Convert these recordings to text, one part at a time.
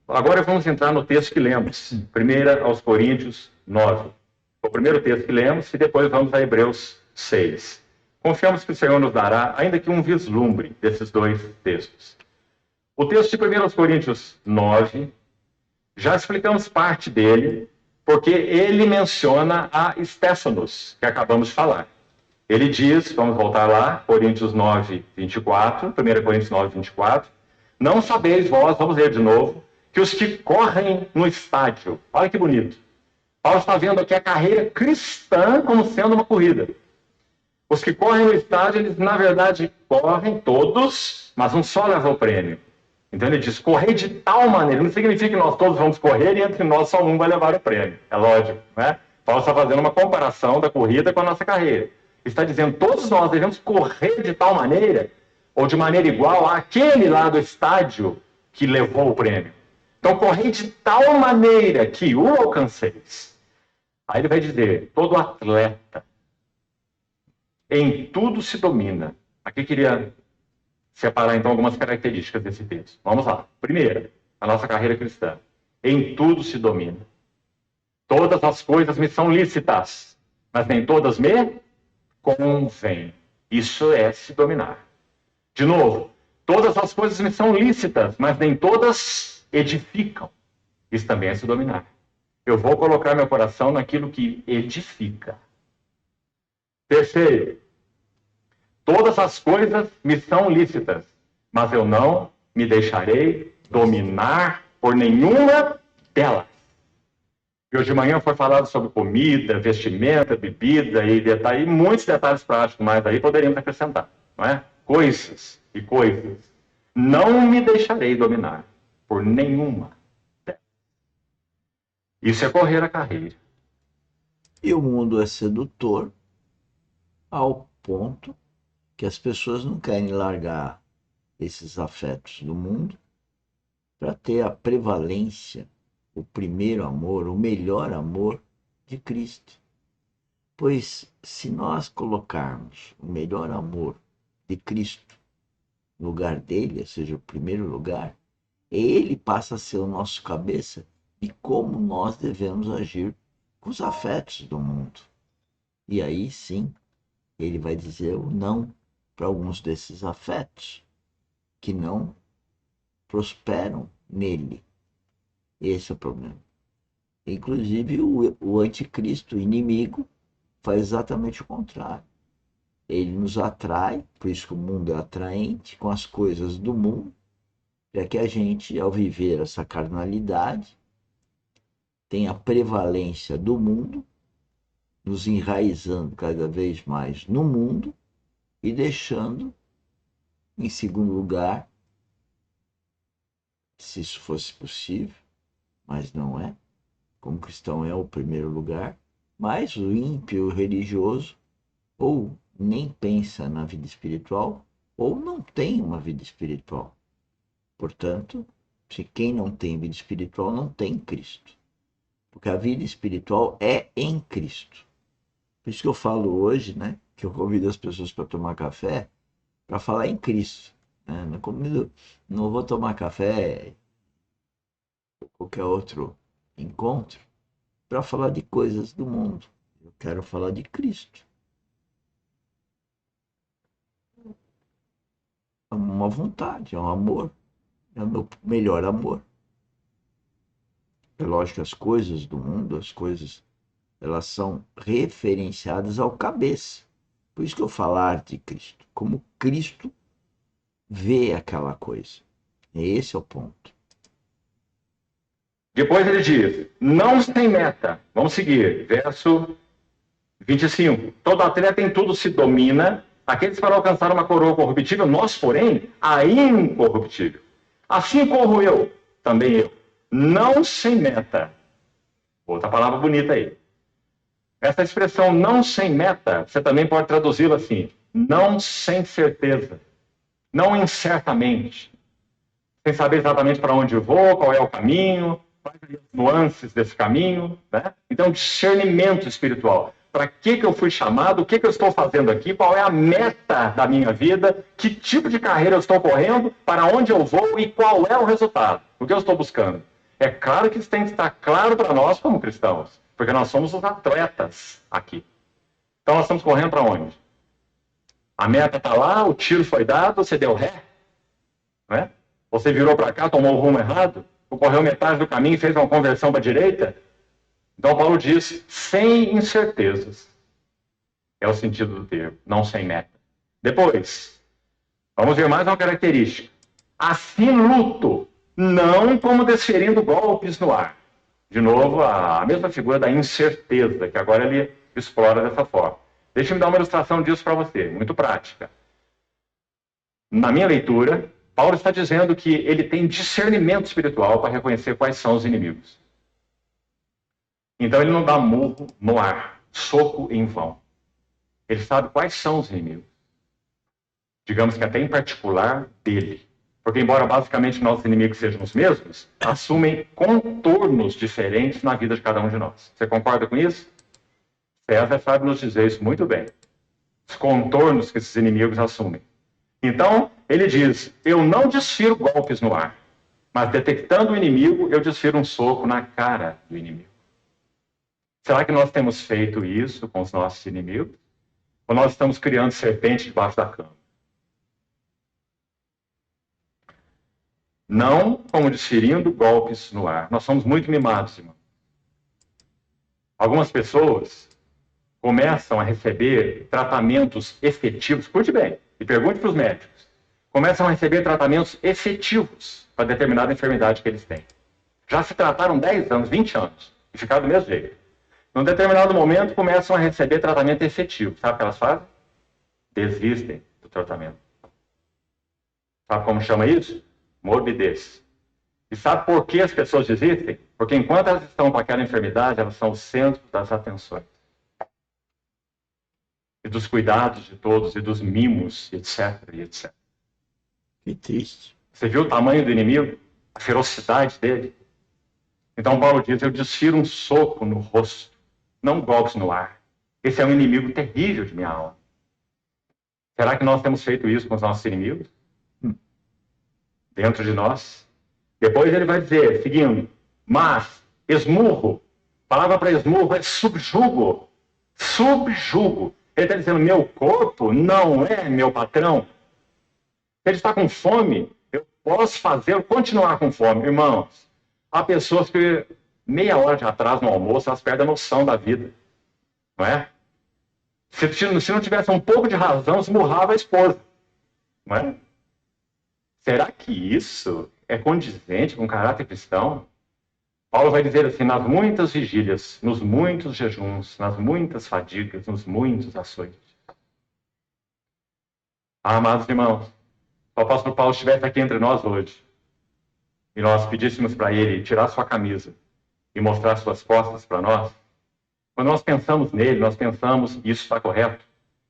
Agora vamos entrar no texto que lemos, 1 aos Coríntios 9. O primeiro texto que lemos e depois vamos a Hebreus 6. Confiamos que o Senhor nos dará, ainda que um vislumbre desses dois textos. O texto de 1 aos Coríntios 9, já explicamos parte dele, porque ele menciona a Estéfanos, que acabamos de falar. Ele diz, vamos voltar lá, Coríntios 9, 24, 1 Coríntios 9, 24, não sabeis vós, vamos ler de novo, que os que correm no estádio, olha que bonito, Paulo está vendo aqui a carreira cristã como sendo uma corrida. Os que correm no estádio, eles na verdade correm todos, mas um só leva o prêmio. Então ele diz, correr de tal maneira, não significa que nós todos vamos correr e entre nós só um vai levar o prêmio. É lógico, né? Paulo está fazendo uma comparação da corrida com a nossa carreira. Ele está dizendo, todos nós devemos correr de tal maneira, ou de maneira igual àquele lá do estádio que levou o prêmio. Então, correr de tal maneira que o alcanceis. Aí ele vai dizer, todo atleta, em tudo se domina. Aqui queria separar, então, algumas características desse texto. Vamos lá. Primeira, a nossa carreira cristã. Em tudo se domina. Todas as coisas me são lícitas, mas nem todas me convêm. Isso é se dominar. De novo, todas as coisas me são lícitas, mas nem todas edificam. Isso também é se dominar. Eu vou colocar meu coração naquilo que edifica. Terceiro, todas as coisas me são lícitas, mas eu não me deixarei dominar por nenhuma delas. E hoje de manhã foi falado sobre comida, vestimenta, bebida e muitos detalhes práticos, mas aí poderíamos acrescentar, não é? Coisas e coisas. Não me deixarei dominar por nenhuma delas. Isso é correr a carreira. E o mundo é sedutor ao ponto que as pessoas não querem largar esses afetos do mundo para ter a prevalência, o primeiro amor, o melhor amor de Cristo. Pois se nós colocarmos o melhor amor de Cristo no lugar dele, ou seja, o primeiro lugar, ele passa a ser o nosso cabeça de como nós devemos agir com os afetos do mundo. E aí sim, ele vai dizer o não para alguns desses afetos que não prosperam nele. Esse é o problema. Inclusive o anticristo, o inimigo, faz exatamente o contrário. Ele nos atrai, por isso que o mundo é atraente, com as coisas do mundo, para que a gente, ao viver essa carnalidade, tenha a prevalência do mundo, nos enraizando cada vez mais no mundo e deixando, em segundo lugar, se isso fosse possível, mas não é, como cristão é o primeiro lugar, mas o ímpio religioso ou nem pensa na vida espiritual ou não tem uma vida espiritual. Portanto, se quem não tem vida espiritual não tem Cristo. Porque a vida espiritual é em Cristo. Por isso que eu falo hoje, né, que eu convido as pessoas para tomar café, para falar em Cristo. Né? Não vou tomar café ou qualquer outro encontro para falar de coisas do mundo. Eu quero falar de Cristo. É uma vontade, é um amor. É o meu melhor amor. É lógico que as coisas do mundo, as coisas, elas são referenciadas ao cabeça. Por isso que eu falar de Cristo, como Cristo vê aquela coisa. Esse é o ponto. Depois ele diz, não sem meta. Vamos seguir, verso 25. Todo atleta em tudo se domina, aqueles para alcançar uma coroa corruptível, nós, porém, a incorruptível. Assim corro eu, também eu. Não sem meta. Outra palavra bonita aí. Essa expressão não sem meta, você também pode traduzi-la assim, não sem certeza, não incertamente, sem saber exatamente para onde eu vou, qual é o caminho, quais as nuances desse caminho, né? Então, discernimento espiritual. Para que eu fui chamado, o que eu estou fazendo aqui, qual é a meta da minha vida, que tipo de carreira eu estou correndo, para onde eu vou e qual é o resultado, o que eu estou buscando. É claro que isso tem que estar claro para nós como cristãos, porque nós somos os atletas aqui. Então nós estamos correndo para onde? A meta está lá, o tiro foi dado, você deu ré, né? Você virou para cá, tomou o rumo errado, ou correu metade do caminho e fez uma conversão para a direita. Então Paulo diz, sem incertezas. É o sentido do termo, não sem meta. Depois, vamos ver mais uma característica. Assim luto, não como desferindo golpes no ar. De novo, a mesma figura da incerteza, que agora ele explora dessa forma. Deixa eu dar uma ilustração disso para você, muito prática. Na minha leitura, Paulo está dizendo que ele tem discernimento espiritual para reconhecer quais são os inimigos. Então ele não dá murro no ar, soco em vão. Ele sabe quais são os inimigos. Digamos que até em particular dele. Porque embora basicamente nossos inimigos sejam os mesmos, assumem contornos diferentes na vida de cada um de nós. Você concorda com isso? César sabe nos dizer isso muito bem. Os contornos que esses inimigos assumem. Então, ele diz, eu não desfiro golpes no ar, mas detectando o inimigo, eu desfiro um soco na cara do inimigo. Será que nós temos feito isso com os nossos inimigos? Ou nós estamos criando serpente debaixo da cama? Não como desferindo golpes no ar. Nós somos muito mimados, irmão. Algumas pessoas começam a receber tratamentos efetivos, escute bem, e pergunte para os médicos, começam a receber tratamentos efetivos para determinada enfermidade que eles têm. Já se trataram 10 anos, 20 anos, e ficaram do mesmo jeito. Num determinado momento, começam a receber tratamento efetivo. Sabe o que elas fazem? Desistem do tratamento. Sabe como chama isso? Morbidez. E sabe por que as pessoas desistem? Porque enquanto elas estão com aquela enfermidade, elas são o centro das atenções. E dos cuidados de todos, e dos mimos, etc, etc. Que triste. Você viu o tamanho do inimigo? A ferocidade dele? Então Paulo diz, eu desfiro um soco no rosto, não golpes no ar. Esse é um inimigo terrível de minha alma. Será que nós temos feito isso com os nossos inimigos? Dentro de nós? Depois ele vai dizer, seguindo, mas esmurro, a palavra para esmurro é subjugo. Subjugo. Ele está dizendo, meu corpo não é meu patrão. Se ele está com fome, eu posso fazê-lo continuar com fome. Irmãos, há pessoas que meia hora de atraso no almoço, elas perdem a noção da vida. Não é? Se não tivesse um pouco de razão, esmurrava a esposa. Não é? Será que isso é condizente com o caráter cristão? Paulo vai dizer assim, nas muitas vigílias, nos muitos jejuns, nas muitas fadigas, nos muitos açoites. Amados irmãos, se o apóstolo Paulo estivesse aqui entre nós hoje, e nós pedíssemos para ele tirar sua camisa e mostrar suas costas para nós, quando nós pensamos nele, nós pensamos, e isso está correto,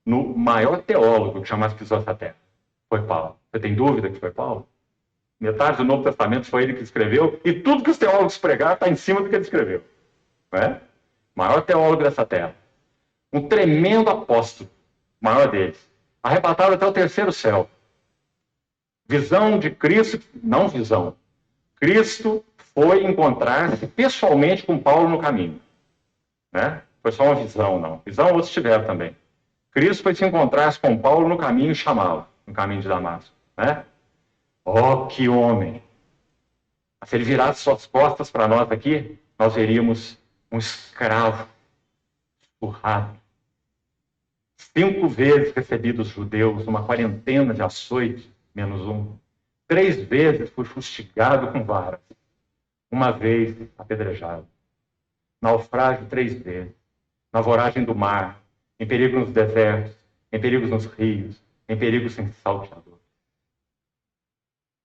no maior teólogo que jamais pisou essa terra. Foi Paulo. Você tem dúvida que foi Paulo? Metade do Novo Testamento foi ele que escreveu, e tudo que os teólogos pregaram está em cima do que ele escreveu. Não é? Maior teólogo dessa terra. Um tremendo apóstolo, maior deles. Arrebatado até o terceiro céu. Visão de Cristo, não visão. Cristo foi encontrar-se pessoalmente com Paulo no caminho. Né? Foi só uma visão, não. Visão outros tiveram também. Cristo foi se encontrar com Paulo no caminho e chamá-lo, no caminho de Damasco. Né? Oh, que homem! Se ele virasse suas costas para nós aqui, nós veríamos um escravo empurrado. 5 vezes recebido os judeus, uma quarentena de açoite, menos um. 3 vezes foi fustigado com varas. 1 vez apedrejado. Naufrágio 3 vezes. Na voragem do mar, em perigo nos desertos, em perigos nos rios, em perigos sem salteador.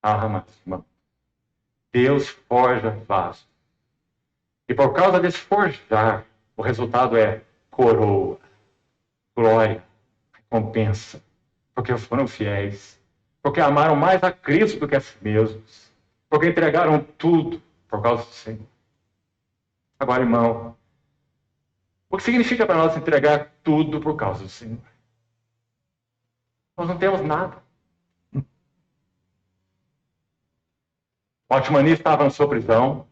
Ah, mas, irmão, Deus forja vaso. E por causa desse forjar, o resultado é coroa, glória, recompensa. Porque foram fiéis. Porque amaram mais a Cristo do que a si mesmos. Porque entregaram tudo por causa do Senhor. Agora, irmão, o que significa para nós entregar tudo por causa do Senhor? Nós não temos nada. O Altmani estava na sua prisão,